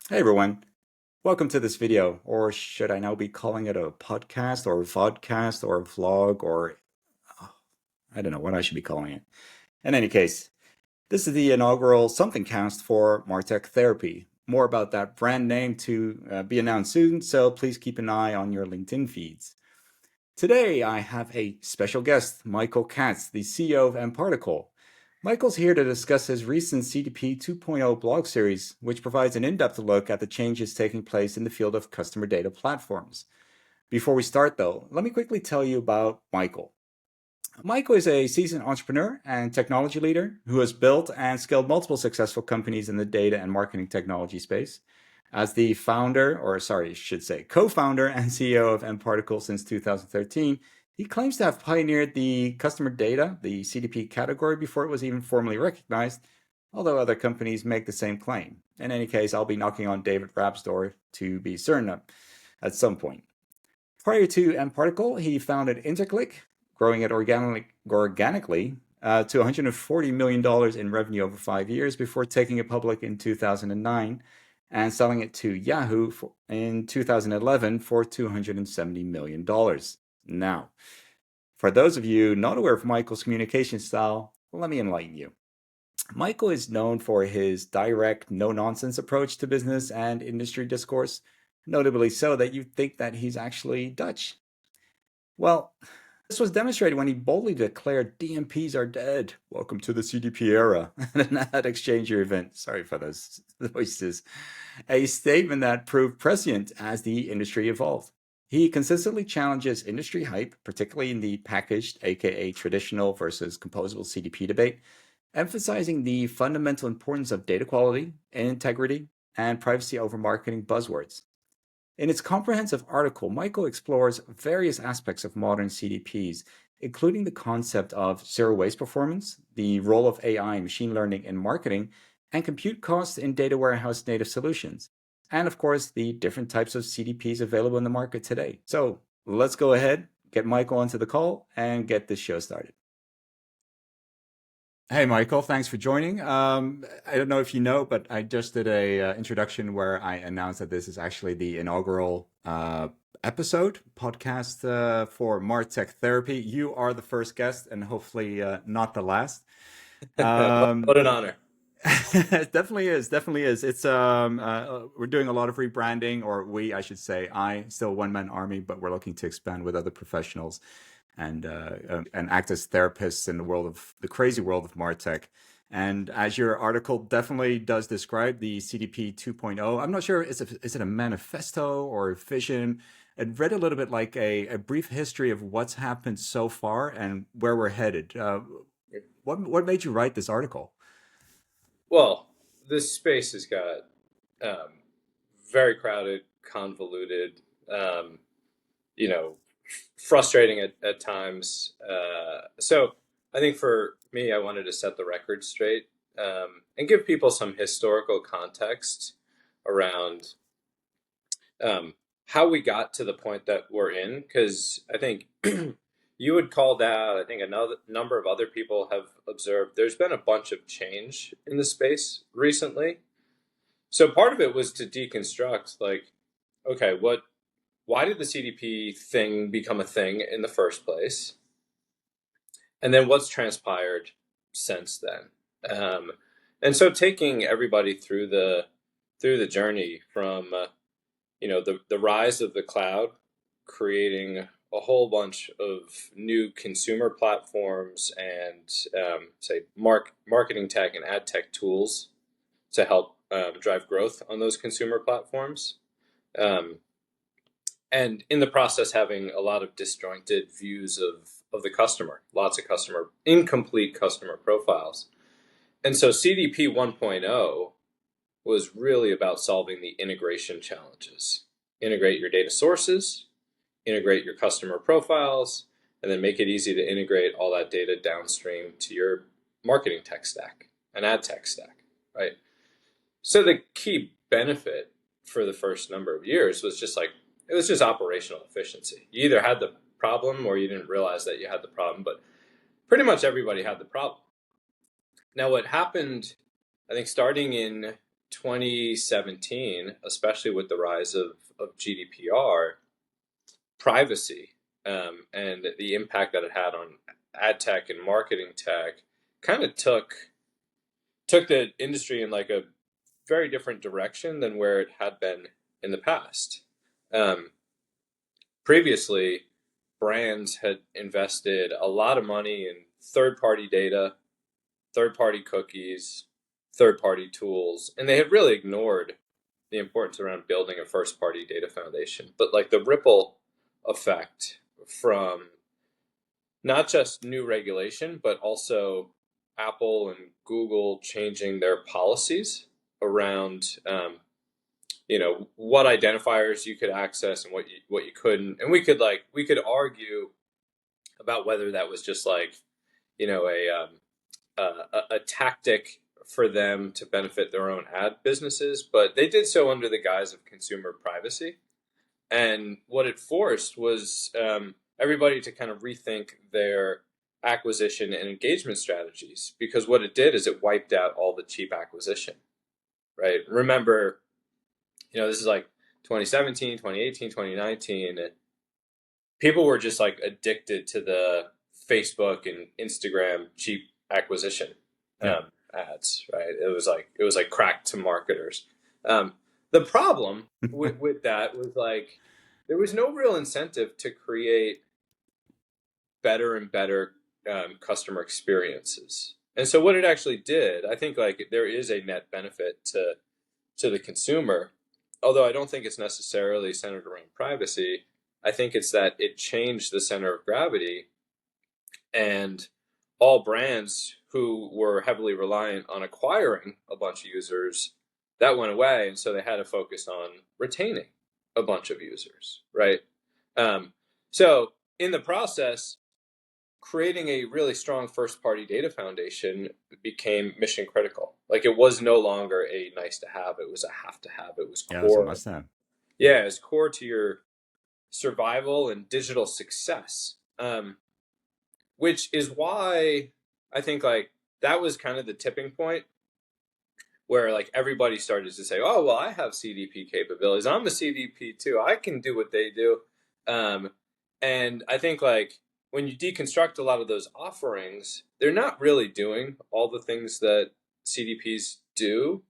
Hey everyone, welcome to this video, or should I now be calling it a podcast or a vodcast or a vlog or oh, I don't know what I should be calling it. In any case, this is the inaugural something cast for MarTech Therapy. More about that brand name to be announced soon, so please keep an eye on your LinkedIn feeds. Today I have a special guest, Michael Katz, the CEO of mParticle. Michael's here to discuss his recent CDP 2.0 blog series, which provides an in-depth look at the changes taking place in the field of customer data platforms. Before we start, though, let me quickly tell you about Michael. Michael is a seasoned entrepreneur and technology leader who has built and scaled multiple successful companies in the data and marketing technology space. As the founder, or sorry, I should say co-founder and CEO of mParticle since 2013, he claims to have pioneered the customer data, the CDP category, before it was even formally recognized, although other companies make the same claim. In any case, I'll be knocking on David Rapp's door to be certain of at some point. Prior to mParticle, he founded Interclick, growing it organically to $140 million in revenue over 5 years before taking it public in 2009 and selling it to Yahoo in 2011 for $270 million. Now, for those of you not aware of Michael's communication style, let me enlighten you. Michael is known for his direct, no-nonsense approach to business and industry discourse, notably so that you'd think that he's actually Dutch. Well, this was demonstrated when he boldly declared DMPs are dead. Welcome to the CDP era at an ad exchanger event. Sorry for those voices. A statement that proved prescient as the industry evolved. He consistently challenges industry hype, particularly in the packaged, aka traditional versus composable CDP debate, emphasizing the fundamental importance of data quality, integrity, and privacy over marketing buzzwords. In its comprehensive article, Michael explores various aspects of modern CDPs, including the concept of zero waste performance, the role of AI and machine learning in marketing, and compute costs in data warehouse native solutions, and of course, the different types of CDPs available in the market today. So let's go ahead, get Michael onto the call, and get this show started. Hey, Michael, thanks for joining. I don't know if you know, but I just did a introduction where I announced that this is actually the inaugural episode podcast for MarTech Therapy. You are the first guest and hopefully not the last. What an honor. It definitely is, definitely is. It's we're doing a lot of rebranding, or we, I should say. I still one-man army, but we're looking to expand with other professionals and act as therapists in the crazy world of MarTech. And as your article definitely does describe the CDP 2.0, I'm not sure, is it a manifesto or a vision? It read a little bit like a brief history of what's happened so far and where we're headed. What made you write this article? Well, this space has got um, very crowded, convoluted, um, you know, frustrating at times. So I think for me, I wanted to set the record straight and give people some historical context around um, how we got to the point that we're in. Because I think you had called out, I think another number of other people have observed there's been a bunch of change in the space recently. So part of it was to deconstruct, like, okay, why did the CDP thing become a thing in the first place? And then what's transpired since then? And so taking everybody through the journey from the rise of the cloud, creating a whole bunch of new consumer platforms and say marketing tech and ad tech tools to help drive growth on those consumer platforms. Um, and in the process, having a lot of disjointed views of the customer, lots of incomplete customer profiles. And so CDP 1.0 was really about solving the integration challenges. Integrate your data sources, integrate your customer profiles, and then make it easy to integrate all that data downstream to your marketing tech stack and ad tech stack, right? So the key benefit for the first number of years was it was just operational efficiency. You either had the problem or you didn't realize that you had the problem, but pretty much everybody had the problem. Now, what happened, I think, starting in 2017, especially with the rise of GDPR, privacy and the impact that it had on ad tech and marketing tech kind of took the industry in like a very different direction than where it had been in the past. Um, Previously, brands had invested a lot of money in third-party data, third-party cookies, third-party tools, and they had really ignored the importance around building a first-party data foundation. But like the ripple effect from not just new regulation, but also Apple and Google changing their policies around what identifiers you could access and what you couldn't, and we could argue about whether that was just like a tactic for them to benefit their own ad businesses, but they did so under the guise of consumer privacy. And what it forced was everybody to kind of rethink their acquisition and engagement strategies, because what it did is it wiped out all the cheap acquisition, right? Remember, this is like 2017, 2018, 2019. People were just like addicted to the Facebook and Instagram cheap acquisition ads, right? It was like crack to marketers. The problem with that was like there was no real incentive to create better and better customer experiences. And so what it actually did, I think like there is a net benefit to the consumer, although I don't think it's necessarily centered around privacy. I think it's that it changed the center of gravity, and all brands who were heavily reliant on acquiring a bunch of users, that went away. And so they had to focus on retaining a bunch of users, right? So in the process, creating a really strong first party data foundation became mission critical. Like it was no longer a nice to have, it was a have to have. It was Yeah, it's a core. must have. Yeah, it's core to your survival and digital success. Which is why I think like that was kind of the tipping point where like everybody started to say, "Oh, well, I have CDP capabilities. I'm a CDP too. I can do what they do." And I think like when you deconstruct a lot of those offerings, they're not really doing all the things that CDPs do.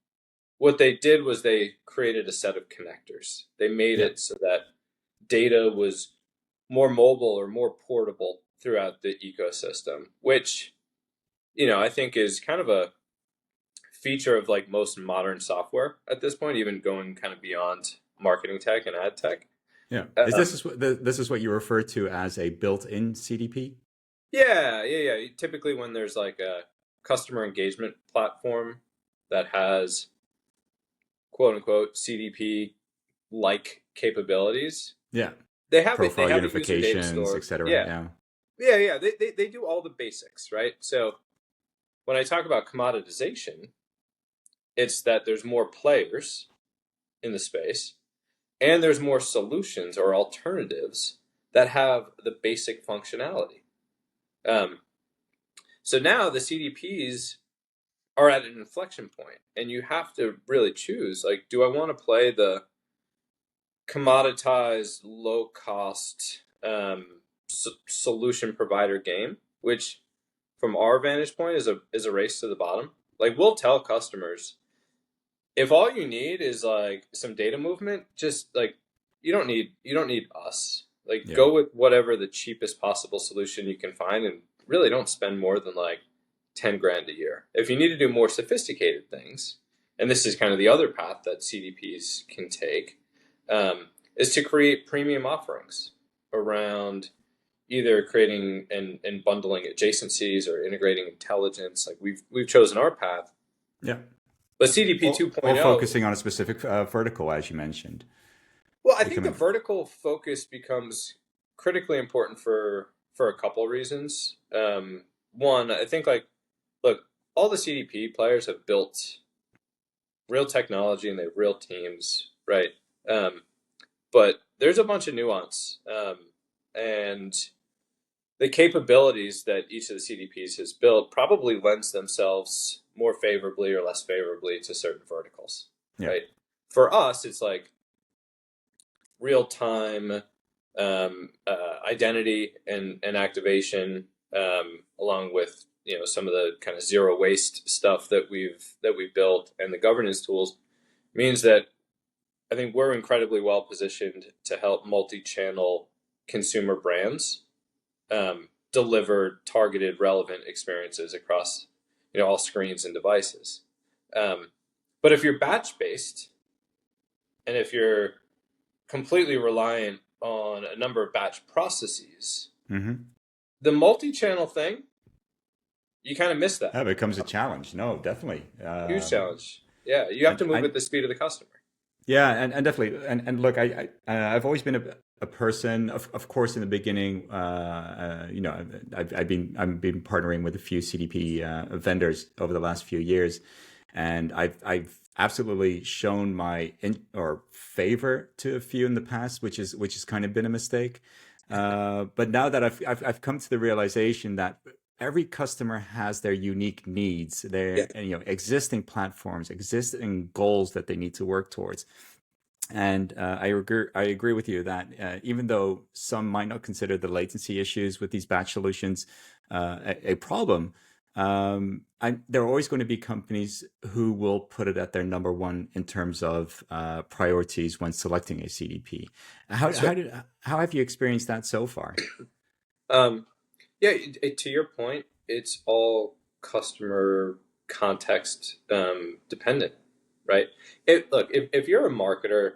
What they did was they created a set of connectors. They made Yeah. it so that data was more mobile or more portable throughout the ecosystem, which, I think is kind of a feature of like most modern software at this point, even going kind of beyond marketing tech and ad tech. Yeah. Um, This is what you refer to as a built-in CDP? yeah. Typically, when there's like a customer engagement platform that has quote unquote CDP like capabilities, Yeah. they have it. They Profile have a user data unifications, store. etc. Yeah, Yeah. yeah. They do all the basics, right? So when I talk about commoditization, it's that there's more players in the space and there's more solutions or alternatives that have the basic functionality. Um, so now the CDPs are at an inflection point, and you have to really choose like, do I want to play the commoditized, low cost solution provider game, which from our vantage point is a race to the bottom? Like we'll tell customers, if all you need is like some data movement, just like you don't need us. Like Yeah. go with whatever the cheapest possible solution you can find, and really don't spend more than like 10 grand a year. If you need to do more sophisticated things, and this is kind of the other path that CDPs can take, is to create premium offerings around either creating and bundling adjacencies or integrating intelligence. Like we've chosen our path, Yeah. but CDP Or 2.0. focusing on a specific vertical, as you mentioned. Well, I think the Becoming, vertical focus becomes critically important for a couple of reasons. One, I think like look, all the CDP players have built real technology and they have real teams, right? Um, but there's a bunch of nuance, and the capabilities that each of the CDPs has built probably lends themselves more favorably or less favorably to certain verticals. Yeah. right? For us, it's like real time identity and activation, along with some of the kind of zero waste stuff that we've built, and the governance tools means that I think we're incredibly well positioned to help multi-channel consumer brands deliver targeted, relevant experiences across all screens and devices. Um, but if you're batch based, and if you're completely reliant on a number of batch processes, Mm-hmm. the multi-channel thing, you kind of miss that. That becomes a challenge. No, definitely. Huge challenge. Yeah, you have to move I at the speed of the customer. Yeah, and definitely, and look, I've always been a person, of course, in the beginning, I've been partnering with a few CDP vendors over the last few years, and I've absolutely shown my or favor to a few in the past, which has kind of been a mistake. But now that I've come to the realization that every customer has their unique needs, Yeah. their existing platforms, existing goals that they need to work towards. And I agree with you that even though some might not consider the latency issues with these batch solutions a problem, there are always going to be companies who will put it at their number one in terms of priorities when selecting a CDP. How So, how did how have you experienced that so far? um, yeah, to your point, it's all customer context dependent, right? Look, if you're a marketer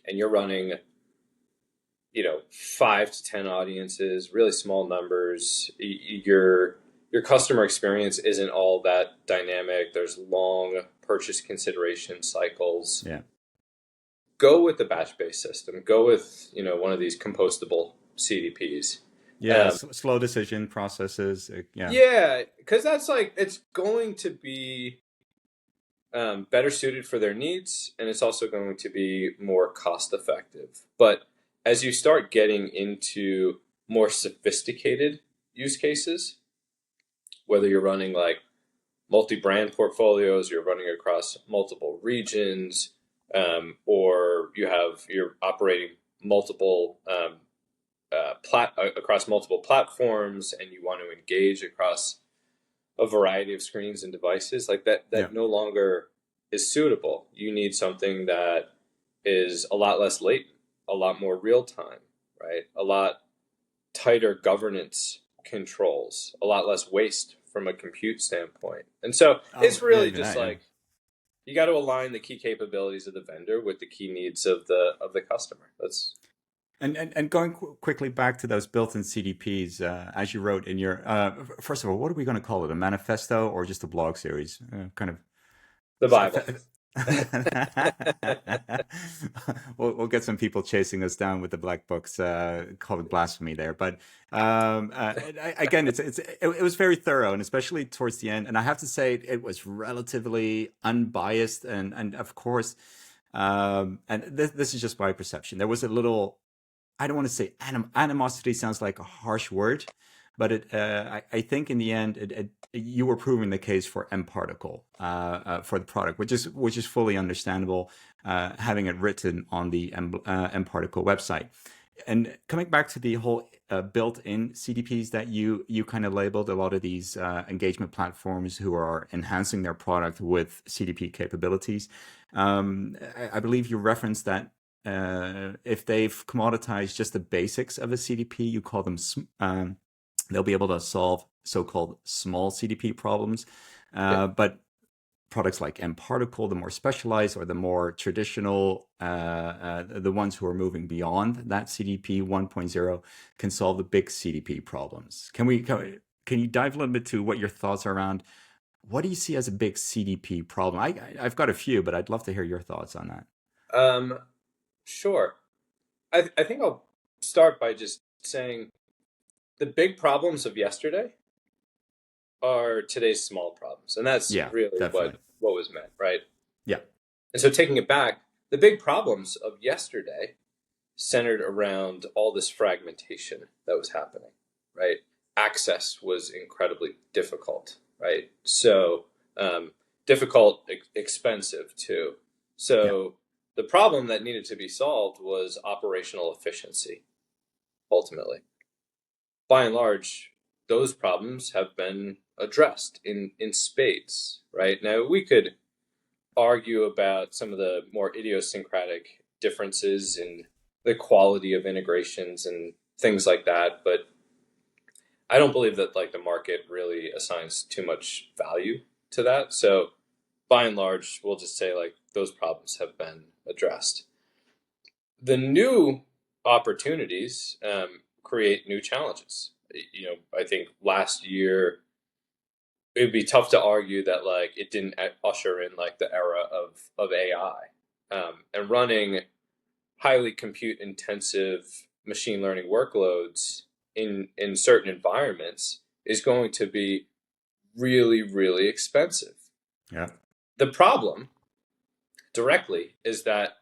and you're running, 5 to 10 audiences, really small numbers, your customer experience isn't all that dynamic. There's long purchase consideration cycles. Yeah, Go with the batch-based system. Go with, one of these compostable CDPs. yeah, slow decision processes. Yeah, Yeah, because that's like it's going to be better suited for their needs, and it's also going to be more cost effective. But as you start getting into more sophisticated use cases, whether you're running like multi-brand portfolios, you're running across multiple regions, or you're operating multiple across multiple platforms, and you want to engage across a variety of screens and devices, like yeah. that no longer is suitable. You need something that is a lot less latent, a lot more real time, right? A lot tighter governance controls, a lot less waste from a compute standpoint. And so Oh, it's yeah, really even just that. Yeah. like you got to align the key capabilities of the vendor with the key needs of the customer. That's And going quickly back to those built-in CDPs, as you wrote in your, first of all, what are we going to call it? A manifesto or just a blog series? Kind of. the Bible. We'll get some people chasing us down with the black books, call it blasphemy there. But again, it was very thorough, and especially towards the end. And I have to say, it was relatively unbiased, and of course, and this is just my perception. There was a little, I don't want to say animosity sounds like a harsh word, but I think in the end, you were proving the case for mParticle for the product, which is fully understandable, having it written on the mParticle website. And coming back to the whole built-in CDPs that you kind of labeled, a lot of these engagement platforms who are enhancing their product with CDP capabilities. I believe you referenced that if they've commoditized just the basics of a CDP, you call them, they'll be able to solve so-called small CDP problems. Yeah. But products like mParticle, the more specialized or the more traditional, the ones who are moving beyond that CDP 1.0 can solve the big CDP problems. Can you dive a little bit to what your thoughts are around what do you see as a big CDP problem? I've got a few, but I'd love to hear your thoughts on that. Um, sure. I think I'll start by just saying the big problems of yesterday are today's small problems, and that's Yeah, really what definitely. what was meant, right? Yeah, And so taking it back, the big problems of yesterday centered around all this fragmentation that was happening, right? Access was incredibly difficult, right? So difficult, expensive too. Yeah. So the problem that needed to be solved was operational efficiency, ultimately. By and large, those problems have been addressed in spades, right? Now, we could argue about some of the more idiosyncratic differences in the quality of integrations and things like that, but I don't believe that like the market really assigns too much value to that. So by and large, we'll just say like those problems have been addressed. The new opportunities create new challenges. I think last year it'd be tough to argue that like it didn't usher in like the era of AI, and running highly compute intensive machine learning workloads in certain environments is going to be really, really expensive. Yeah. The problem directly is that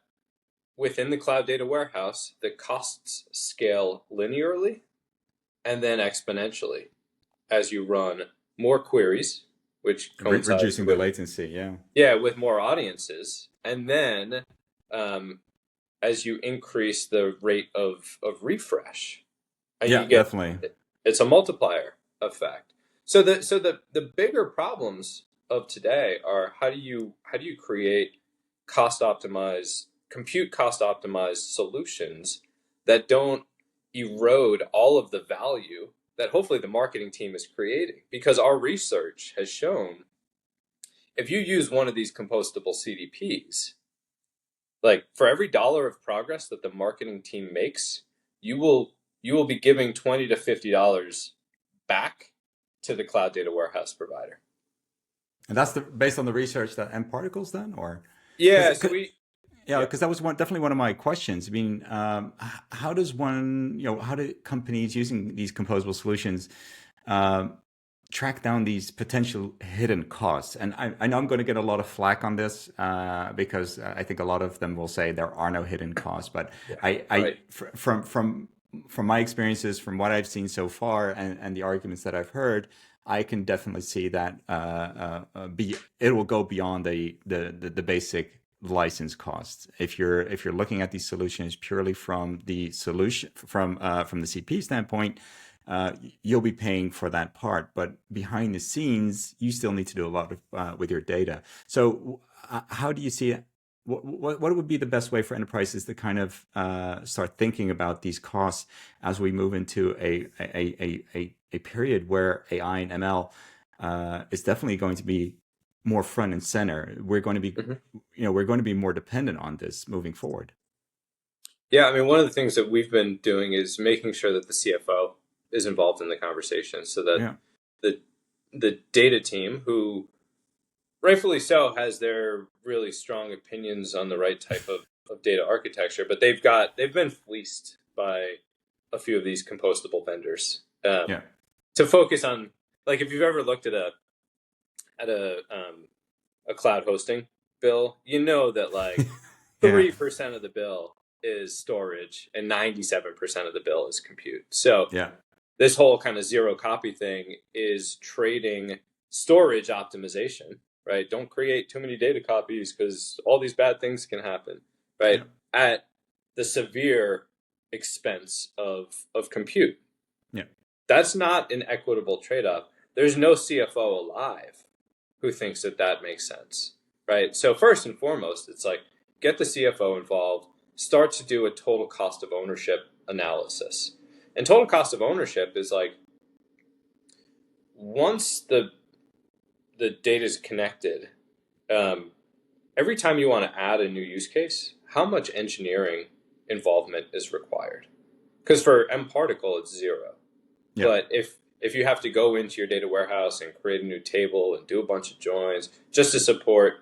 within the cloud data warehouse, the costs scale linearly and then exponentially as you run more queries, which coincides Reducing the with, latency. Yeah. yeah, with more audiences, and then um, as you increase the rate of refresh, and Yeah, you get, definitely. it's a multiplier effect. So the bigger problems of today are how do you create compute cost optimized solutions that don't erode all of the value that hopefully the marketing team is creating, because our research has shown if you use one of these compostable CDPs, like for every dollar of progress that the marketing team makes, you will you will be giving $20 to $50 back to the cloud data warehouse provider. And that's based on the research that mParticles done, or because Yeah, so we yeah, yeah. because that was definitely one of my questions. I mean, how does one, how do companies using these composable solutions um, track down these potential hidden costs? And I know I'm going to get a lot of flack on this because I think a lot of them will say there are no hidden costs. But Yeah, I right. from my experiences, from what I've seen so far, and the arguments that I've heard, I can definitely see that it will go beyond the basic license costs. If you're looking at these solutions purely from the solution from the CP standpoint, you'll be paying for that part, but behind the scenes, you still need to do a lot of with your data. So, how do you see it? What would be the best way for enterprises to kind of start thinking about these costs as we move into a period where AI and ML is definitely going to be more front and center. Hmm. We're going to be more dependent on this moving forward. Yeah, I mean, one of the things that we've been doing is making sure that the CFO is involved in the conversation, so that Yeah. the the data team, who rightfully so has their really strong opinions on the right type of data architecture, but they've been fleeced by a few of these compostable vendors, Yeah. to focus on, like, if you've ever looked at a cloud hosting bill, you know that like Yeah. 3% of the bill is storage and 97% of the bill is compute. So Yeah. this whole kind of zero copy thing is trading storage optimization, right? Don't create too many data copies because all these bad things can happen, right? Yeah. At the severe expense of compute. Yeah. That's not an equitable trade-off. There's no CFO alive who thinks that that makes sense, right? So first and foremost, it's like get the CFO involved, start to do a total cost of ownership analysis. And total cost of ownership is like once the data is connected, um, every time you want to add a new use case, how much engineering involvement is required? Because for mParticle, it's zero. Yeah. But if you have to go into your data warehouse and create a new table and do a bunch of joins just to support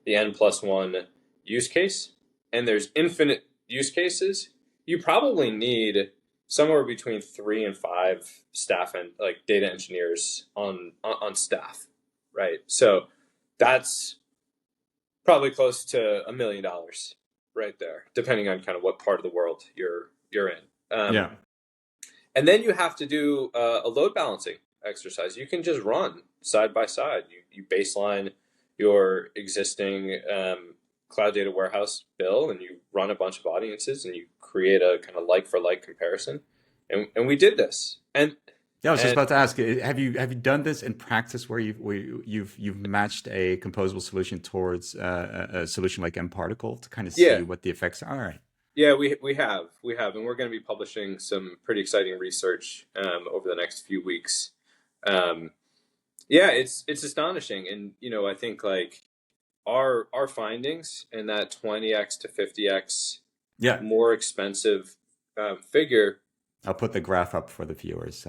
the n+1 use case, and there's infinite use cases, you probably need somewhere between 3 and 5 staff and like data engineers on staff, right? So that's probably close to $1 million right there, depending on kind of what part of the world you're in. Yeah. And then you have to do a load balancing exercise. You can just run side by side. You baseline your existing cloud data warehouse bill and you run a bunch of audiences and you create a kind of like for like comparison. And we did this. Yeah, I was just And about to ask, have you done this in practice where you've matched a composable solution towards a solution like mParticle to kind of yeah, see what the effects are? All right. yeah, we have, and we're going to be publishing some pretty exciting research over the next few weeks. Um, yeah, it's astonishing, and I think like our findings in that 20x to 50x Yeah, more expensive figure. I'll put the graph up for the viewers.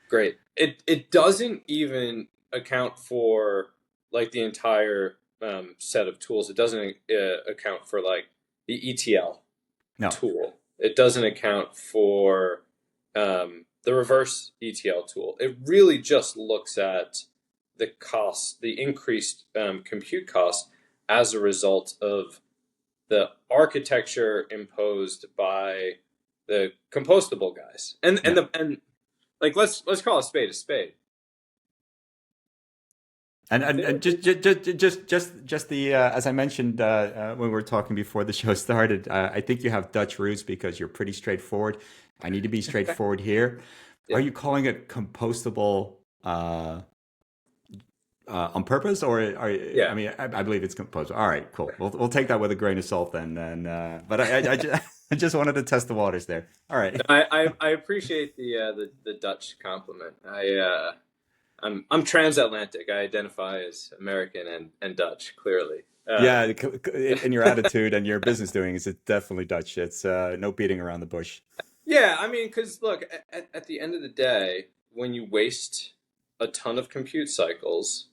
Great. It doesn't even account for like the entire set of tools. It doesn't account for like the ETL No, tool. It doesn't account for the reverse ETL tool. It really just looks at the cost, the increased compute costs as a result of the architecture imposed by the compostable guys. yeah. And like let's call a spade a spade. And just the as I mentioned when we were talking before the show started, I think you have Dutch roots because you're pretty straightforward. I need to be straightforward here. Are Yeah. you calling it compostable on purpose, or I Yeah. mean, I believe it's compostable. All right, cool. We'll take that with a grain of salt then. And but I just wanted to test the waters there. All right. I appreciate the Dutch compliment. I'm transatlantic. I identify as American and Dutch, clearly. Yeah, in your attitude and your business doings, it's definitely Dutch. It's no beating around the bush. Yeah, I mean, because look, at the end of the day, when you waste a ton of compute cycles,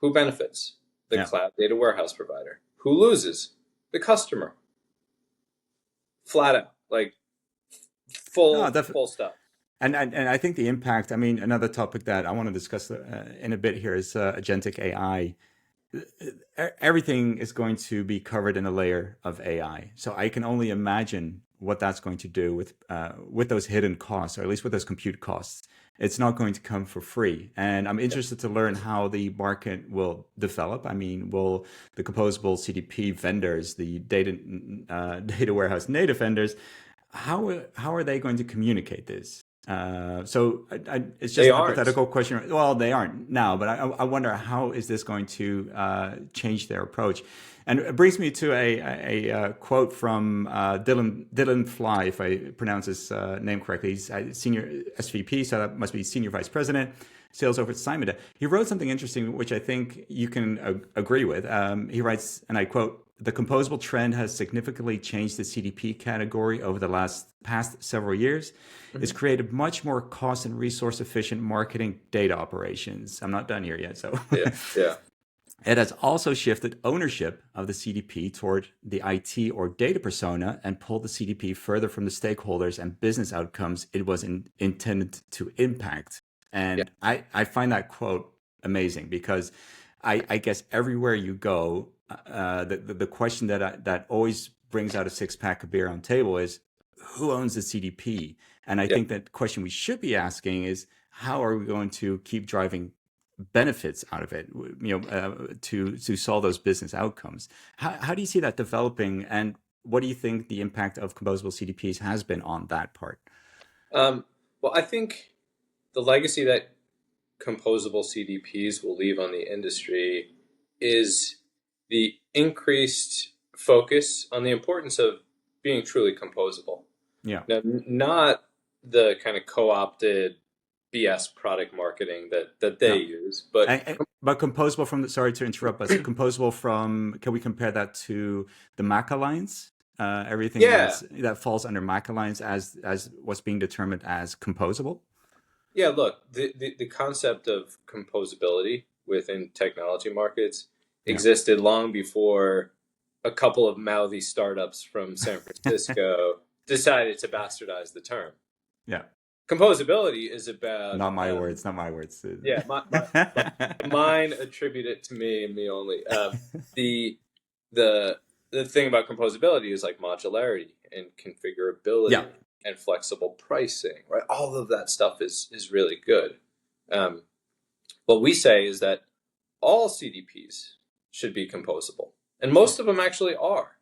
who benefits? The Yeah. cloud data warehouse provider. Who loses? The customer. Flat out, like No, full stop. and I think the impact. I mean, another topic that I want to discuss in a bit here is agentic AI. Everything is going to be covered in a layer of AI. So I can only imagine what that's going to do with those hidden costs, or at least with those compute costs. It's not going to come for free. And I'm interested to learn how the market will develop. I mean, will the composable CDP vendors, the data warehouse native vendors, how are they going to communicate this? It's just They a aren't. hypothetical question. Well, they aren't now, but I wonder how is this going to change their approach? And it brings me to a quote from Dylan Fly, if I pronounce his name correctly. He's a senior SVP, so that must be senior vice president, sales over at Simon. He wrote something interesting, which I think you can agree with. He writes, and I quote, "The composable trend has significantly changed the CDP category over the past several years. It's Mhm. created much more cost and resource efficient marketing data operations." I'm not done here yet. So Yeah, yeah, it has also shifted ownership of the CDP toward the IT or data persona and pulled the CDP further from the stakeholders and business outcomes it was intended to impact. yeah, And I find that quote amazing because I guess everywhere you go, the question that always brings out a six pack of beer on the table is who owns the CDP? And I yeah. think that the question we should be asking is how are we going to keep driving benefits out of it, to solve those business outcomes? How do you see that developing, and what do you think the impact of composable CDPs has been on that part? Um, well, I think the legacy that composable CDPs will leave on the industry is the increased focus on the importance of being truly composable. Yeah. Now, not the kind of co-opted BS product marketing that they No. use, but But composable from sorry to interrupt, but composable from, can we compare that to the Mac Alliance? Everything yeah, that falls under Mac Alliance as what's being determined as composable? yeah. Look, the concept of composability within technology markets Yeah. existed long before a couple of mouthy startups from San Francisco decided to bastardize the term. Yeah. Composability is about Not my words, not my words. yeah, mine attribute it to me and me only. The the the thing about composability is like modularity and Yeah. configurability and flexible pricing, right? All of that stuff is really good. What we say is that all CDPs should be composable. And most of them actually are.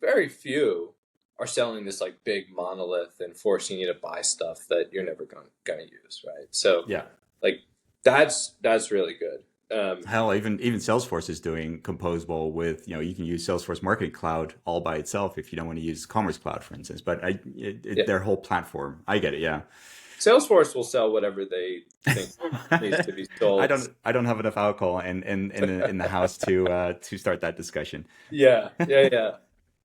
Very few are selling this like big monolith and forcing you to buy stuff that you're never going to use, right? So Yeah. like that's really good. Hell, even Salesforce is doing composable with, you can use Salesforce Marketing Cloud all by itself if you don't want to use Commerce Cloud, for instance. But Yeah, their whole platform, I get it. Yeah. Salesforce will sell whatever they think needs to be I sold. don't have enough alcohol in the house to start that discussion. Yeah, yeah,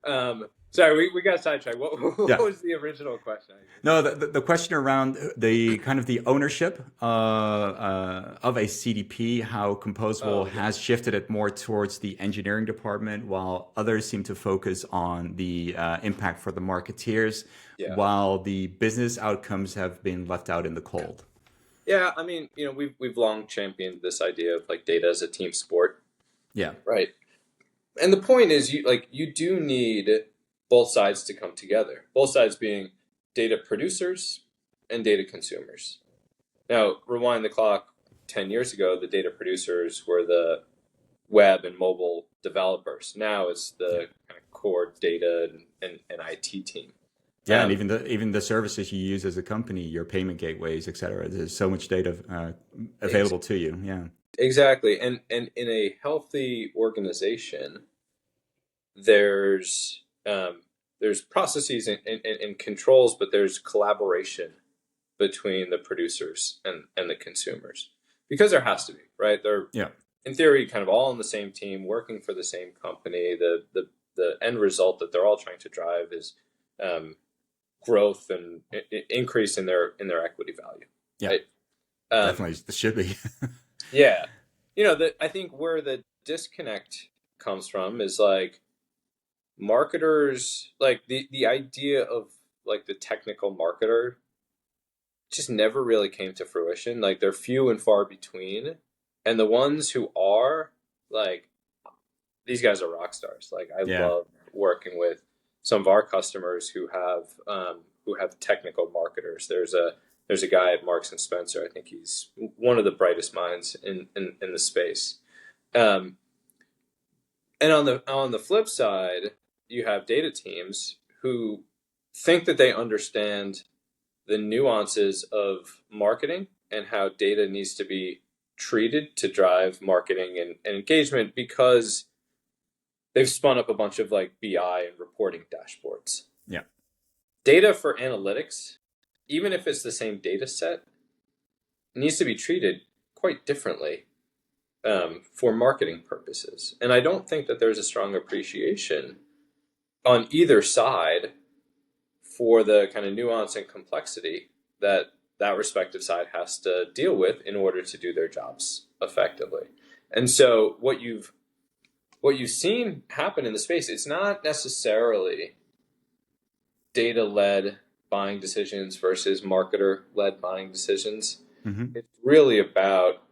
yeah. Sorry, we got sidetracked. What Yeah. was the original question? No, the question around the kind of the ownership of a CDP, how Oh Composable yeah, has shifted it more towards the engineering department, while others seem to focus on the impact for the marketeers, yeah, while the business outcomes have been left out in the cold. yeah. I mean, we've long championed this idea of like data as a team sport, Yeah, right? And the point is, you do need both sides to come together. Both sides being data producers and data consumers. Now, rewind the clock 10 years ago, the data producers were the web and mobile developers. Now it's yeah, the kind of core data and IT team. yeah, and Um, even the services you use as a company, your payment gateways, etc. There's so much data ex- available to you. Yeah, exactly. And in a healthy organization, there's there's processes and controls, but there's collaboration between the producers and the consumers because there has to be, right? They're yeah, in theory kind of all on the same team, working for the same company. The end result that they're all trying to drive is um, growth and increase in their equity value, yeah. right? Um, Definitely, this should be. yeah, I think where the disconnect comes from is like marketers, like the idea of like the technical marketer just never really came to fruition. Like they're few and far between, and the ones who are, like, these guys are rock stars. Like I Yeah. love working with some of our customers who have technical marketers. There's a guy at Marks and Spencer. I think he's one of the brightest minds in the space. Um, and on the flip side, you have data teams who think that they understand the nuances of marketing and how data needs to be treated to drive marketing and engagement because they've spun up a bunch of like BI and reporting dashboards. Yeah. Data for analytics, even if it's the same data set, needs to be treated quite differently for marketing purposes. And I don't think that there's a strong appreciation on either side for the kind of nuance and complexity that that respective side has to deal with in order to do their jobs effectively. And so what you've seen happen in the space, it's not necessarily data led buying decisions versus marketer led buying decisions. Hmm. It's really about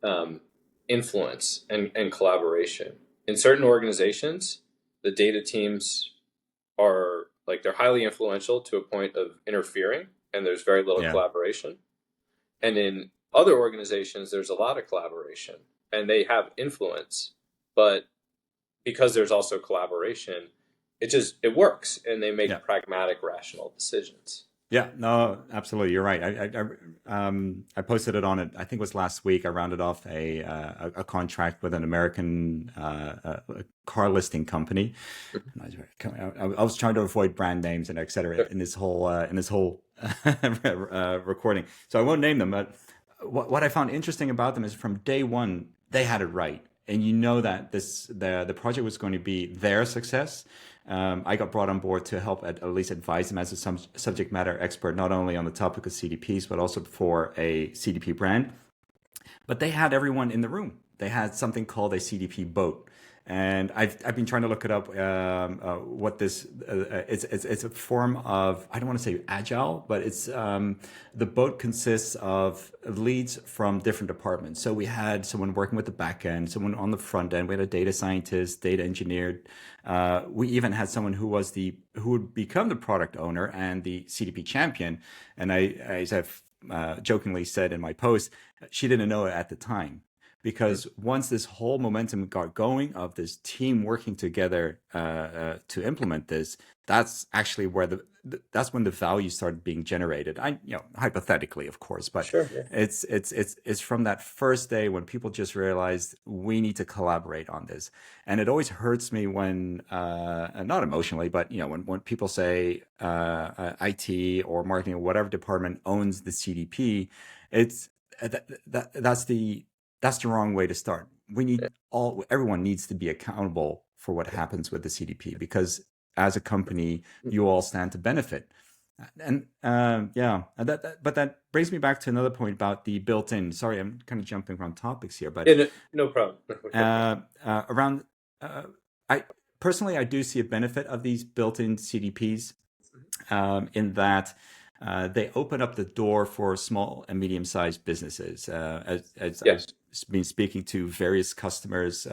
um, influence and collaboration. In certain organizations, the data teams are like they're highly influential to a point of interfering, and there's very little Yeah. collaboration. And in other organizations, there's a lot of collaboration, and they have influence, but because there's also collaboration, it works, and they make Yeah. pragmatic, rational decisions. Yeah. No, absolutely. You're right. I posted it on it. I think it was last week. I rounded off a contract with an American car listing company. And I was trying to avoid brand names and et cetera in this whole recording. So I won't name them, but what I found interesting about them is from day one they had it right, and you know that the project was going to be their success. I got brought on board to help at least advise them as a subject matter expert, not only on the topic of CDPs but also for a CDP brand. But they had everyone in the room. They had something called a CDP boat. And I've been trying to look it up. What this it's a form of, I don't want to say agile, but it's the boat consists of leads from different departments. So we had someone working with the back end, someone on the front end. We had a data scientist, data engineer. We even had someone who would become the product owner and the CDP champion. And as I've jokingly said in my post, she didn't know it at the time. because once this whole momentum got going of this team working together to implement this, that's actually where that's when the value started being generated. Hypothetically, of course, but Sure. Yeah. it's from that first day when people just realized we need to collaborate on this. And it always hurts me when, not emotionally, but when people say IT or marketing or whatever department owns the CDP, it's that's the wrong way to start. Everyone needs to be accountable for what happens with the CDP, because as a company, you all stand to benefit. And but that brings me back to another point about the built-in. Sorry, I'm kind of jumping around topics here, but Yeah, no problem. around, I personally, I do see a benefit of these built-in CDPs, in that they open up the door for small and medium-sized businesses. As I've Yes. been speaking to various customers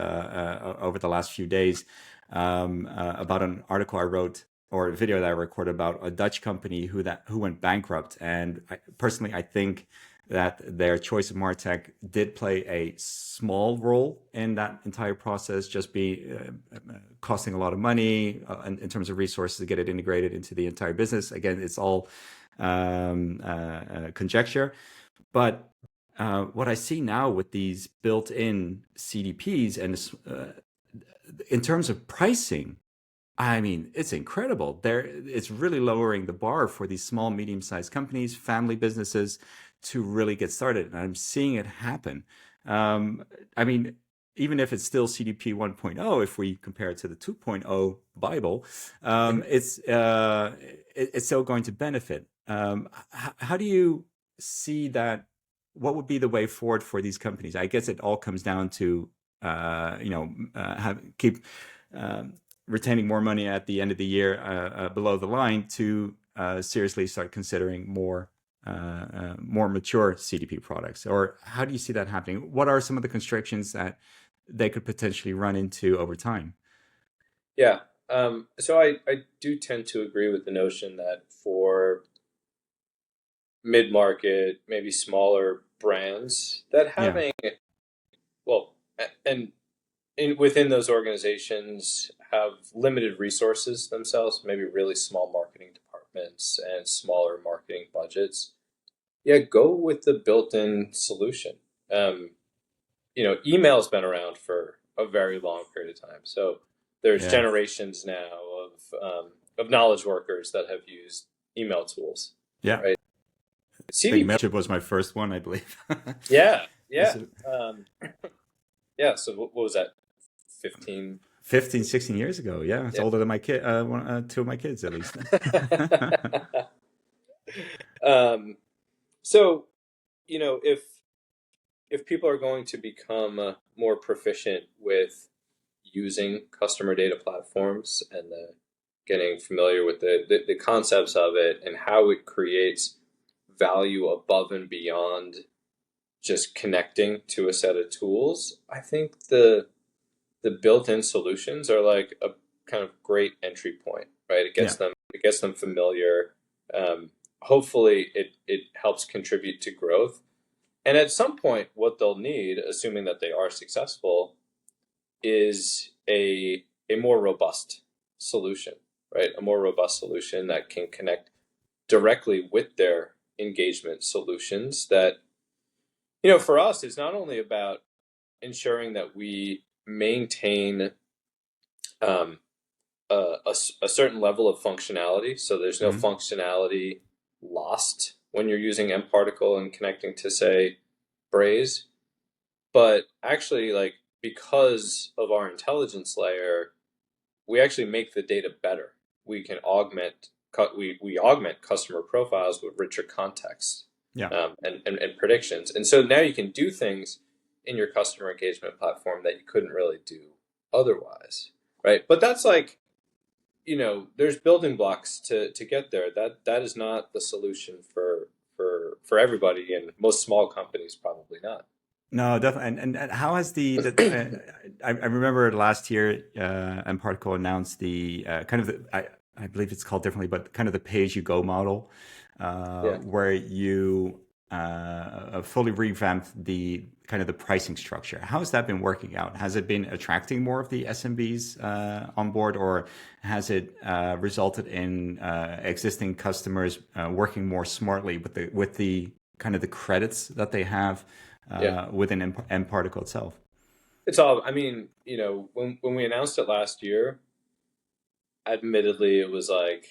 over the last few days, about an article I wrote or a video that I recorded about a Dutch company who went bankrupt. And personally, I think that their choice of MarTech did play a small role in that entire process, just costing a lot of money in terms of resources to get it integrated into the entire business. Again, it's all conjecture. But what I see now with these built-in CDPs, and in terms of pricing, I mean, it's incredible. It's really lowering the bar for these small, medium-sized companies, family businesses, to really get started. And I'm seeing it happen. I mean, even if it's still CDP 1.0, if we compare it to the 2.0 Bible, it's still going to benefit. How do you see that? What would be the way forward for these companies? I guess it all comes down to keep retaining more money at the end of the year below the line to seriously start considering more mature CDP products. Or how do you see that happening? What are some of the constrictions that they could potentially run into over time? Yeah. So I do tend to agree with the notion that for mid-market, maybe smaller brands, that Yeah, having, well, and within those organizations have limited resources themselves, maybe really small marketing departments and smaller marketing budgets. Yeah, go with the built-in solution. Um, email's been around for a very long period of time. So there's yeah. generations now of knowledge workers that have used email tools, Yeah. right? I think CDP, Mailchimp was my first one, I believe. yeah, yeah, This is yeah. So what was that? 15. 15, 16 years ago. Yeah, it's Yeah. older than my kid, two of my kids at least. um, so if people are going to become more proficient with using customer data platforms and getting familiar with the concepts of it and how it creates value above and beyond just connecting to a set of tools, I think the built-in solutions are like a kind of great entry point, right? Yeah, It gets them familiar. Hopefully, it helps contribute to growth. And at some point, what they'll need, assuming that they are successful, is a more robust solution, right? A more robust solution that can connect directly with their engagement solutions. That for us, it's not only about ensuring that we maintain um, a certain level of functionality, so there's no mhm, functionality lost when you're using mParticle and connecting to, say, Braze, but actually, like, because of our intelligence layer, we actually make the data better. We can we augment customer profiles with richer context, yeah. and predictions. And so now you can do things in your customer engagement platform that you couldn't really do otherwise, right? But that's like, there's building blocks to get there. That is not the solution for everybody, and most small companies probably not. No, definitely. And how has I remember last year, mParticle announced the I believe it's called differently, but kind of the pay-as-you-go model, Yeah. where you fully revamped the kind of the pricing structure. How has that been working out? Has it been attracting more of the SMBs on board, or has it resulted in existing customers working more smartly with the kind of the credits that they have Yeah. within mParticle itself? It's all, I mean, when we announced it last year, admittedly, it was like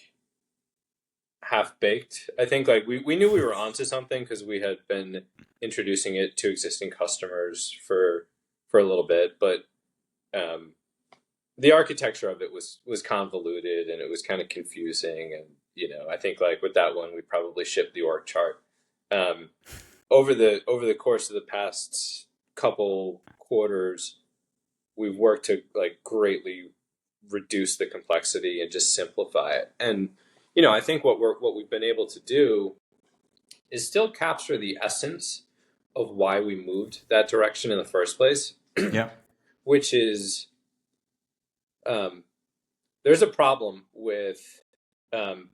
half baked. I think like we knew we were onto something because we had been introducing it to existing customers for a little bit, but um, the architecture of it was convoluted and it was kind of confusing. And I think like with that one, we probably shipped the org chart. Um, over the course of the past couple quarters, we've worked to like greatly reduce the complexity and just simplify it. And I think what we've been able to do is still capture the essence of why we moved that direction in the first place, Yeah. which is there's a problem with um,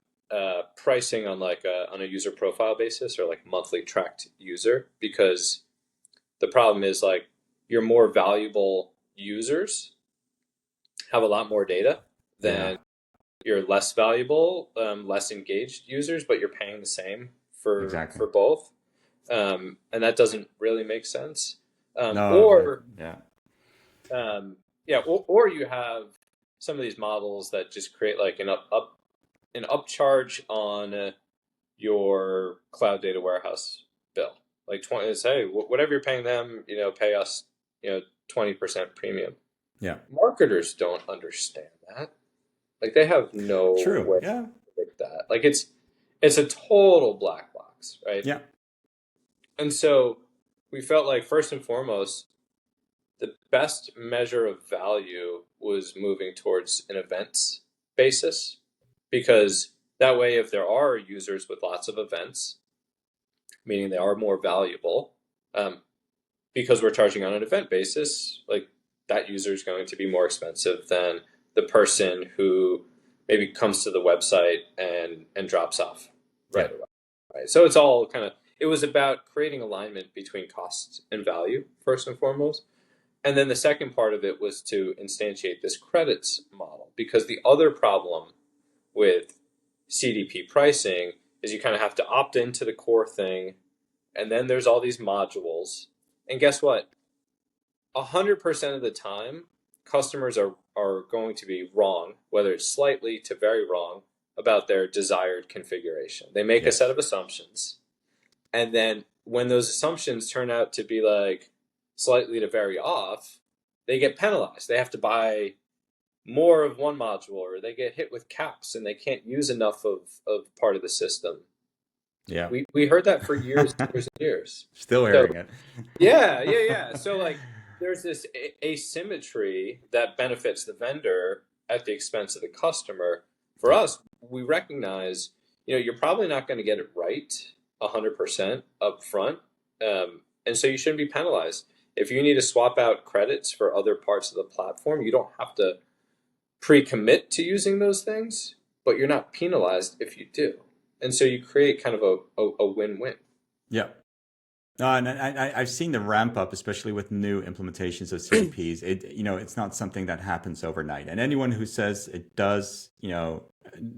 pricing on like on a user profile basis or like monthly tracked user, because the problem is like your more valuable users have a lot more data Yeah. than your less valuable, less engaged users, but you're paying the same Exactly. for both, and that doesn't really make sense. No. Or Yeah. yeah, or you have some of these models that just create like an upcharge on your cloud data warehouse bill, like 20. Say whatever you're paying them, pay us, 20% premium. Yeah. Marketers don't understand that. Like they have no True. way to Yeah. predict that. Like it's a total black box, right? Yeah. And so we felt like first and foremost, the best measure of value was moving towards an events basis, because that way, if there are users with lots of events, meaning they are more valuable, um, because we're charging on an event basis, like that user is going to be more expensive than the person who maybe comes to the website and drops off Yeah. right away. Right. So it's all kind of, it was about creating alignment between cost and value first and foremost. And then the second part of it was to instantiate this credits model, because the other problem with CDP pricing is you kind of have to opt into the core thing, and then there's all these modules. And guess what? 100% of the time, customers are going to be wrong, whether it's slightly to very wrong, about their desired configuration. They make a set Yes. of assumptions, and then when those assumptions turn out to be like slightly to very off, they get penalized. They have to buy more of one module, or they get hit with caps and they can't use enough of part of the system. Yeah. We heard that for years and years and years. Still So hearing it. yeah. So like there's this asymmetry that benefits the vendor at the expense of the customer. For Yeah. us, we recognize, you're probably not going to get it right 100% up front. And so you shouldn't be penalized. If you need to swap out credits for other parts of the platform, you don't have to pre-commit to using those things, but you're not penalized if you do. And so you create kind of a win-win. Yeah. And I've seen the ramp up, especially with new implementations of CDPs. It's not something that happens overnight. And anyone who says it does,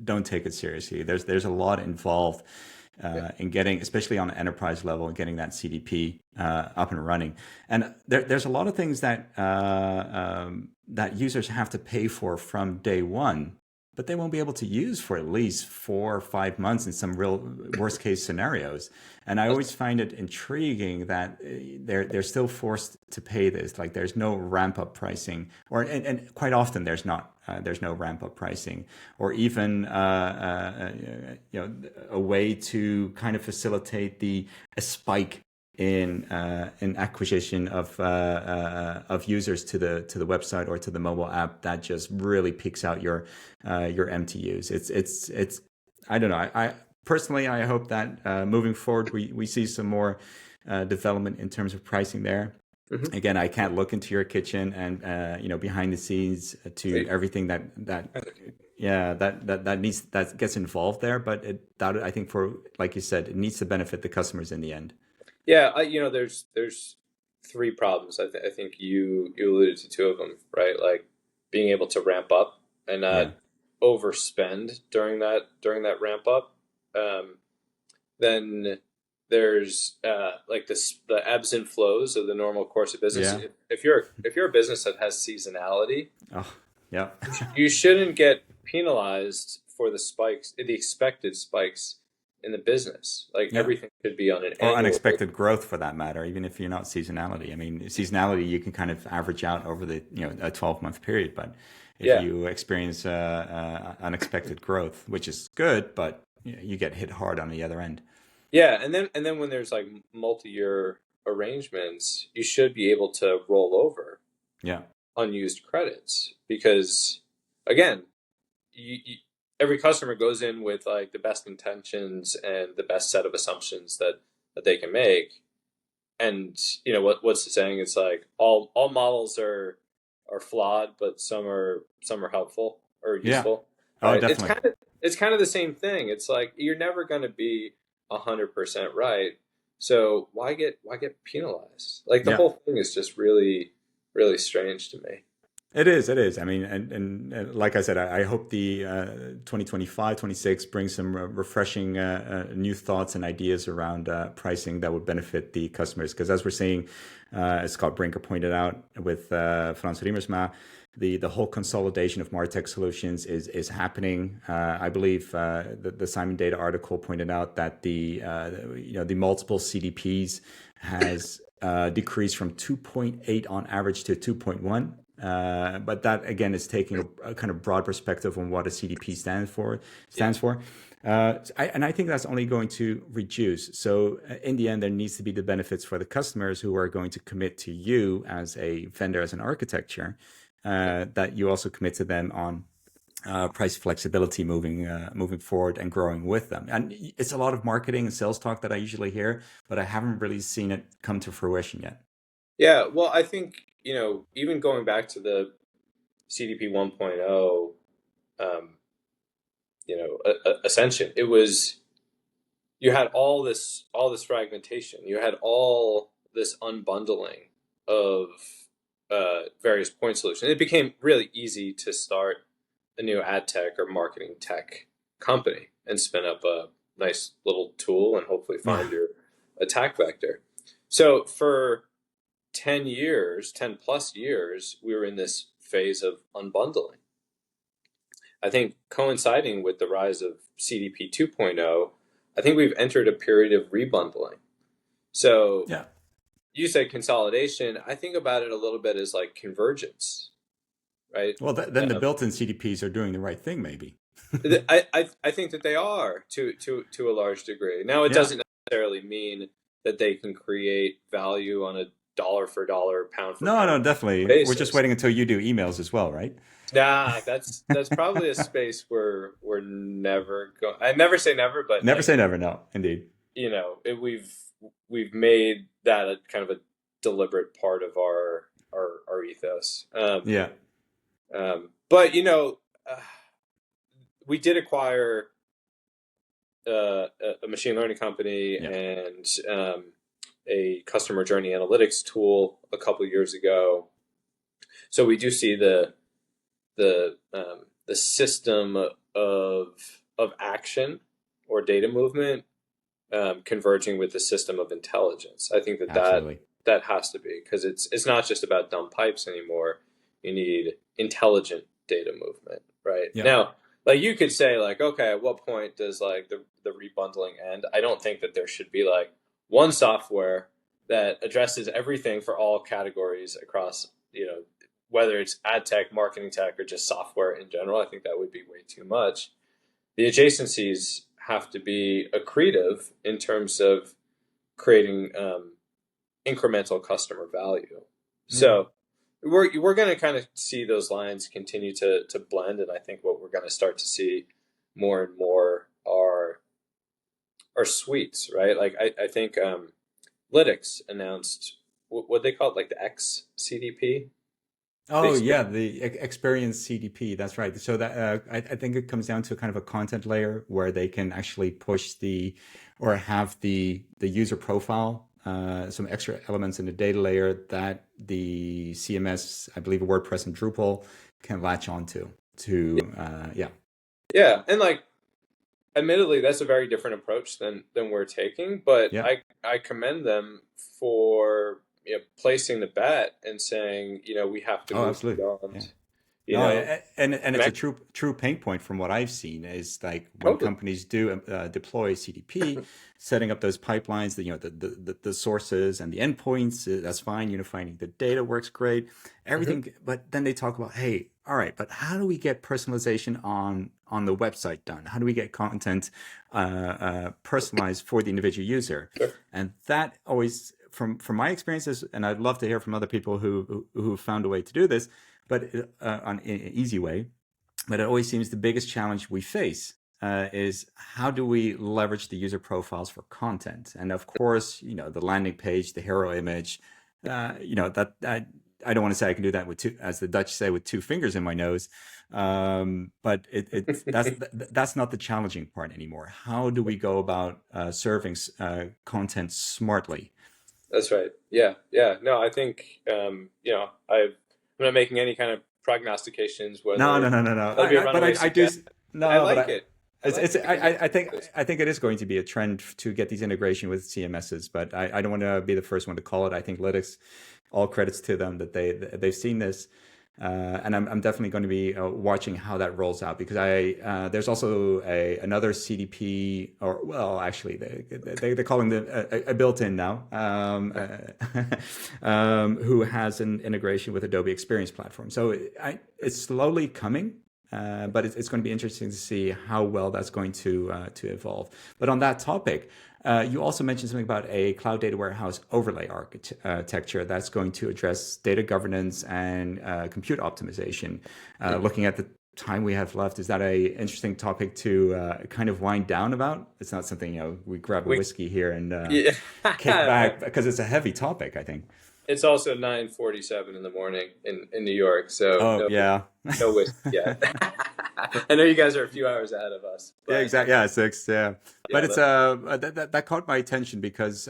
don't take it seriously. There's a lot involved Yeah. in getting, especially on an enterprise level, and getting that CDP up and running. And there's a lot of things that that users have to pay for from day one, but they won't be able to use for at least 4 or 5 months in some real worst case scenarios. And I always find it intriguing that they're still forced to pay this. Like there's no ramp up pricing, and quite often there's not. There's no ramp up pricing, or even a way to kind of facilitate a spike in acquisition of users to the website or to the mobile app that just really picks out your MTUs. It's I don't know. I personally I hope that moving forward we see some more development in terms of pricing there. Mm-hmm. Again, I can't look into your kitchen and behind the scenes to everything that yeah that needs that gets involved there, but that I think, for like you said, it needs to benefit the customers in the end. Yeah, there's three problems. I think you alluded to two of them, right? Like being able to ramp up and Yeah. not overspend during that ramp up. Um, then there's like the ebbs and flows of the normal course of business. Yeah. If you're a business that has seasonality, Oh, yeah. you shouldn't get penalized for the spikes, the expected spikes in the business. Like Yeah. everything should be on an Or annual basis. unexpected growth for that matter, even if you're not seasonality. I mean, seasonality you can kind of average out over the a 12-month period, but if Yeah, you experience unexpected growth, which is good, but you get hit hard on the other end. yeah, and then when there's like multi-year arrangements, you should be able to roll over Yeah, unused credits because, again, you every customer goes in with like the best intentions and the best set of assumptions that they can make. And what's the saying? It's like all models are flawed, but some are helpful or yeah. useful, Oh, right? definitely. It's kind of the same thing. It's like you're never going to be 100% right, so why get penalized? Like the Yeah. whole thing is just really really strange to me. It is, it is. I mean, and like I said, I hope the 2025, 26 brings some refreshing new thoughts and ideas around pricing that would benefit the customers. Because as we're seeing, as Scott Brinker pointed out with Frans Riemersma, the whole consolidation of MarTech solutions is happening. I believe the Simon Data article pointed out that the multiple CDPs has decreased from 2.8 on average to 2.1. But that again is taking a kind of broad perspective on what a CDP Yeah. stands for. And I think that's only going to reduce. So in the end, there needs to be the benefits for the customers who are going to commit to you as a vendor, as an architecture, that you also commit to them on price flexibility moving forward and growing with them. And it's a lot of marketing and sales talk that I usually hear, but I haven't really seen it come to fruition yet. Yeah, well, I think, even going back to the CDP 1.0, um, ascension, it was you had all this fragmentation. You had all this unbundling of various point solutions. It became really easy to start a new ad tech or marketing tech company and spin up a nice little tool and hopefully Yeah, find your attack vector. So for 10 years, 10 plus years, we were in this phase of unbundling. I think coinciding with the rise of CDP 2.0, I think we've entered a period of rebundling. So yeah. you said consolidation. I think about it a little bit as like convergence, right? Well, then the Um, built-in CDPs are doing the right thing, maybe. I think that they are to a large degree. Now, it Yeah. doesn't necessarily mean that they can create value on a dollar for dollar, pound for No, pound no, definitely. We're just basis. waiting until you do emails as well, right? Nah, that's probably a space where we're never going. I never say never, but Never like say never. No, indeed. we've made that a kind of a deliberate part of our ethos. Yeah. But we did acquire a machine learning company Yeah. and a customer journey analytics tool a couple of years ago. So we do see the system of action or data movement converging with the system of intelligence. I think Absolutely. that has to be because it's not just about dumb pipes anymore. You need intelligent data movement, right? Yeah. Now, like you could say, like, okay, at what point does like the rebundling end? I don't think that there should be like one software that addresses everything for all categories across, whether it's ad tech, marketing tech, or just software in general. I think that would be way too much. The adjacencies have to be accretive in terms of creating incremental customer value. Yeah. So we're going to kind of see those lines continue to blend, and I think what we're going to start to see more and more are suites, right? Like I think Lytics announced what they call it, like the X CDP, the Oh, experience. yeah. The experience CDP. That's right. So that I think it comes down to kind of a content layer where they can actually push or have the user profile some extra elements in the data layer that the CMS, I believe WordPress and Drupal can latch onto yeah. Yeah, and like admittedly, that's a very different approach than we're taking, but Yeah. I commend them for placing the bet and saying, we have to Oh, move absolutely. Yeah. beyond, you No, know, and it's a connect true pain point from what I've seen is like when totally. companies do deploy CDP, setting up those pipelines, the sources and the endpoints, that's fine. Unifying the data works great, Hmm. everything. But then they talk about, hey, all right, but how do we get personalization on the website done? How do we get content personalized for the individual user? Sure. And that always, from my experiences, and I'd love to hear from other people who found a way to do this, but on an easy way. But it always seems the biggest challenge we face is how do we leverage the user profiles for content? And of course, the landing page, the hero image, that I don't want to say I can do that with two, as the Dutch say, with two fingers in my nose. But that's not the challenging part anymore. How do we go about serving content smartly? That's right. Yeah, yeah. No, I think I'm not making any kind of prognostications No, whether no, no, no, no. that'll be a But runaway I do. success. I No, but like it. I like it's. it because I think this. it is going to be a trend to get these integration with CMSs. But I don't want to be the first one to call it. I think Lytics, all credits to them that they've seen this, and I'm definitely going to be watching how that rolls out because there's also another CDP, or well, actually they're calling them a built-in now, who has an integration with Adobe Experience Platform. So it's slowly coming. But it's going to be interesting to see how well that's going to evolve. But on that topic, you also mentioned something about a cloud data warehouse overlay architecture that's going to address data governance and compute optimization. Looking at the time we have left, is that a interesting topic to kind of wind down about? It's not something we grab a We, whiskey here and yeah. kick back because it's a heavy topic, I think. It's also 9:47 in the morning in New York, so Oh no yeah. no whiskey yet. I know you guys are a few hours ahead of us, Yeah, but exactly. Yeah, six. Yeah, but yeah, it's that's that caught my attention because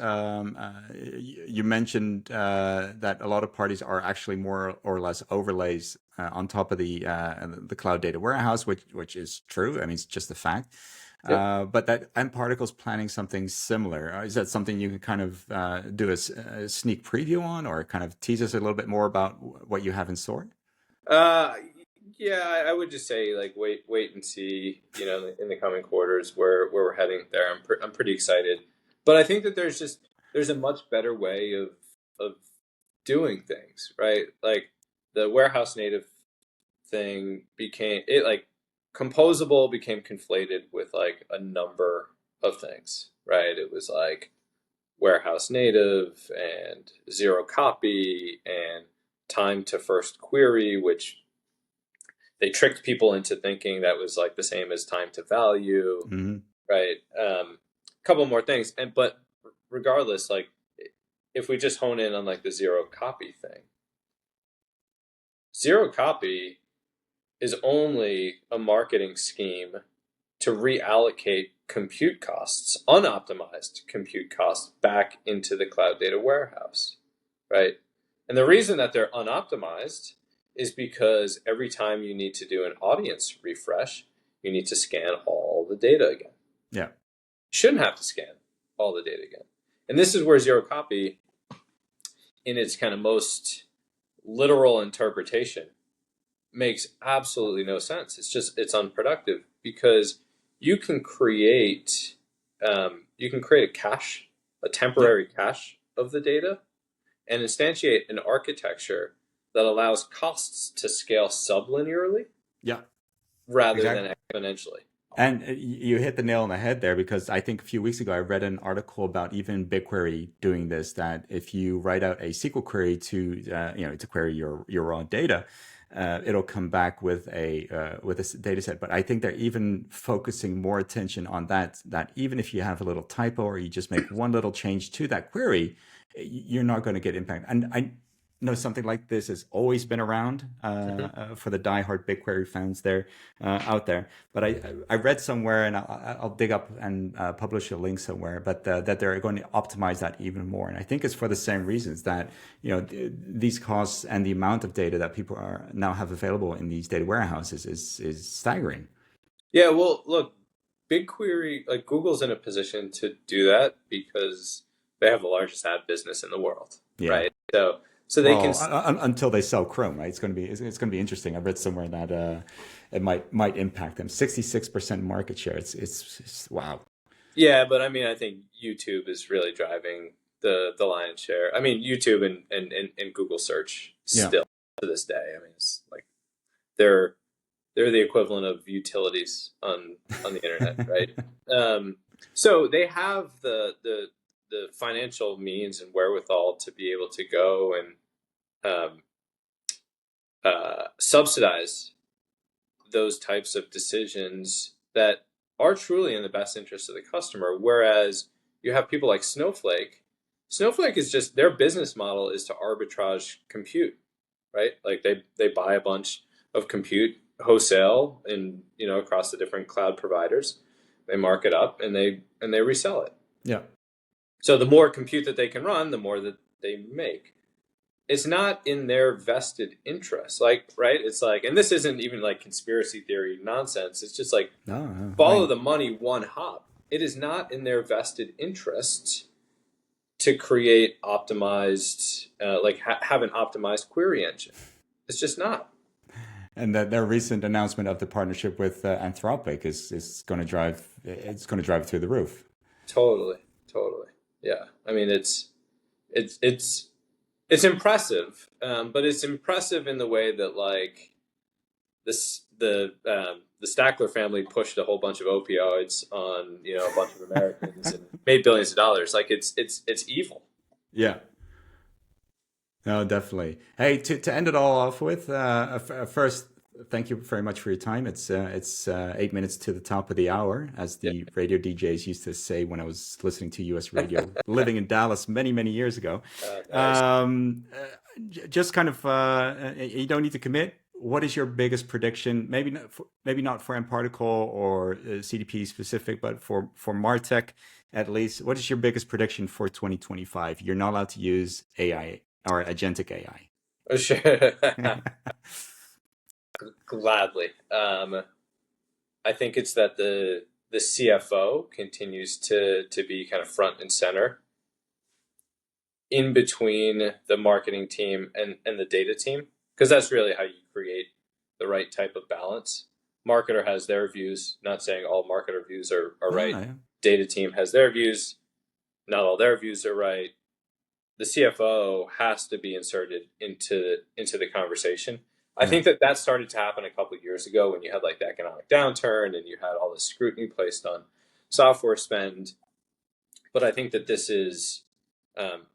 you mentioned that a lot of parties are actually more or less overlays on top of the cloud data warehouse, which is true. I mean, it's just a fact. yep. But that mParticle's planning something similar. Is that something you can kind of do a sneak preview on, or kind of tease us a little bit more about what you have in store? Uh, yeah, I would just say like wait and see, in the coming quarters where we're heading there. I'm pretty excited, but I think that there's a much better way of doing things, right? Like the warehouse native thing became it like composable became conflated with like a number of things, right? It was like warehouse native and zero copy and time to first query, which they tricked people into thinking that was like the same as time to value, Hmm. right? A couple more things, but regardless, like if we just hone in on like the zero copy thing, zero copy is only a marketing scheme to reallocate compute costs, unoptimized compute costs, back into the cloud data warehouse, right? And the reason that they're unoptimized is because every time you need to do an audience refresh, you need to scan all the data again. Yeah. You shouldn't have to scan all the data again. And this is where zero copy, in its kind of most literal interpretation, makes absolutely no sense. It's unproductive because you can create a cache, a Yeah. temporary cache of the data, and instantiate an architecture that allows costs to scale sublinearly Yeah. rather Exactly. than exponentially. And you hit the nail on the head there because I think a few weeks ago I read an article about even BigQuery doing this. That if you write out a SQL query to query your raw data, it'll come back with a data set. But I think they're even focusing more attention on that. That even if you have a little typo or you just make one little change to that query, you're not going to get impact. And know something like this has always been around Mhm. for the diehard BigQuery fans there out there. But I read somewhere, and I'll dig up and publish a link somewhere, but that they're going to optimize that even more. And I think it's for the same reasons that these costs and the amount of data that people are now have available in these data warehouses is staggering. Yeah, well, look, BigQuery, like Google's in a position to do that because they have the largest ad business in the world, Yeah. right? So they can, Well, until they sell Chrome, right? It's going to be interesting. I read somewhere that it might impact them. 66% market share. It's wow. yeah, but I mean, I think YouTube is really driving the lion's share. I mean, YouTube and Google search Yeah. still to this day. I mean, it's like they're they're the equivalent of utilities on the internet, right? Um, so they have the financial means and wherewithal to be able to go and subsidize those types of decisions that are truly in the best interest of the customer. Whereas you have people like Snowflake. Snowflake is just their business model is to arbitrage compute, right? Like they buy a bunch of compute wholesale in across the different cloud providers. They mark it up and they resell it. Yeah. So the more compute that they can run, the more that they make. It's not in their vested interest. Like, right? It's like, and this isn't even like conspiracy theory nonsense. It's just like No, no, I follow mean, the money one hop. It is not in their vested interest to create optimized, have an optimized query engine. It's just not. and that their recent announcement of the partnership with Anthropic is going to drive it through the roof. Totally, totally. Yeah. I mean, it's it's it's impressive, but it's impressive in the way that like this the Stackler family pushed a whole bunch of opioids on a bunch of Americans and made billions of dollars. Like it's evil. Yeah. No, definitely. Hey, to end it all off with, first, thank you very much for your time. It's 8 minutes to the top of the hour, as Yeah. the radio DJs used to say when I was listening to U.S. radio, living in Dallas many years ago. Nice. Just kind of, you don't need to commit. What is your biggest prediction? Maybe not for mParticle or CDP specific, but for MarTech at least. What is your biggest prediction for 2025? You're not allowed to use AI or agentic Oh, sure. AI. Gladly. I think it's that the CFO continues to be kind of front and center in between the marketing team and the data team, because that's really how you create the right type of balance. Marketer has their views, not saying all marketer views are right. Ah, yeah. Data team has their views, not all their views are right. The CFO has to be inserted into the conversation. I Yeah. think that started to happen a couple of years ago when you had like the economic downturn and you had all this scrutiny placed on software spend. But I think that this is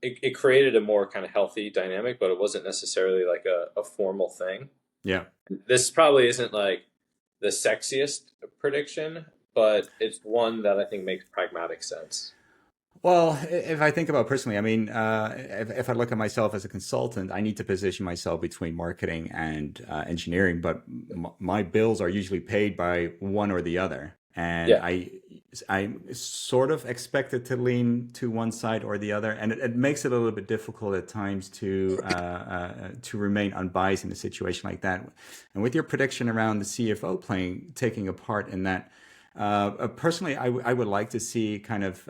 it created a more kind of healthy dynamic, but it wasn't necessarily like a formal thing. Yeah. This probably isn't like the sexiest prediction, but it's one that I think makes pragmatic sense. Well, if I think about personally, I mean, if I look at myself as a consultant, I need to position myself between marketing and engineering, but my bills are usually paid by one or the other. And Yeah. I'm sort of expected to lean to one side or the other, and it makes it a little bit difficult at times to remain unbiased in a situation like that. And with your prediction around the CFO taking a part in that, personally, I would like to see kind of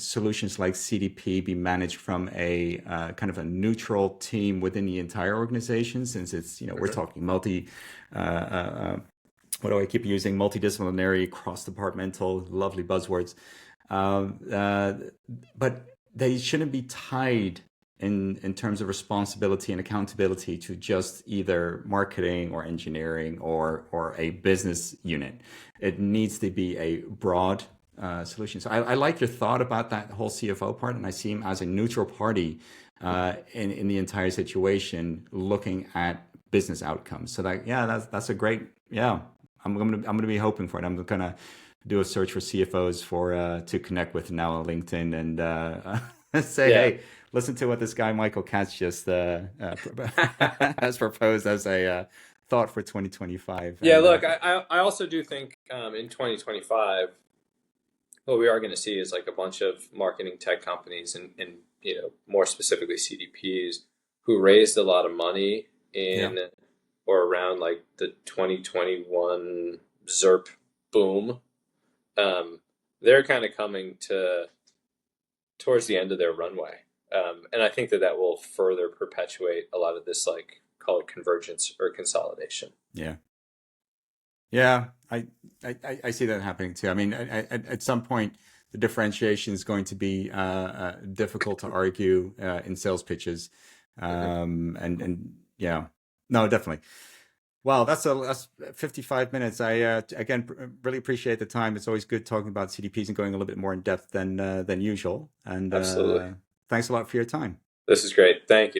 solutions like CDP be managed from a kind of a neutral team within the entire organization, since it's we're Mhm. talking uh, uh, what do I keep using? Multidisciplinary, cross-departmental, lovely buzzwords. Um, uh, but they shouldn't be tied in terms of responsibility and accountability to just either marketing or engineering or a business unit. It needs to be a broad solution. So I like your thought about that whole CFO part, and I see him as a neutral party in the entire situation, looking at business outcomes. So that that's a great yeah. I'm gonna be hoping for it. I'm gonna do a search for CFOs for to connect with now on LinkedIn and say, Yeah. hey, listen to what this guy Michael Katz just has proposed as a thought for 2025. Yeah, And look, I also do think in 2025, what we are going to see is like a bunch of marketing tech companies and more specifically CDPs who raised a lot of money yeah, in or around like the 2021 ZERP boom. Um, they're kind of coming to towards the end of their runway. And I think that that will further perpetuate a lot of this, like, call it convergence or consolidation. yeah, yeah. I see that happening too. I mean, at some point, the differentiation is going to be difficult to argue in sales pitches, Mhm. and yeah, no, definitely. Wow, that's 55 minutes. I again really appreciate the time. It's always good talking about CDPs and going a little bit more in depth than usual. And Absolutely. thanks a lot for your time. This is great. Thank you.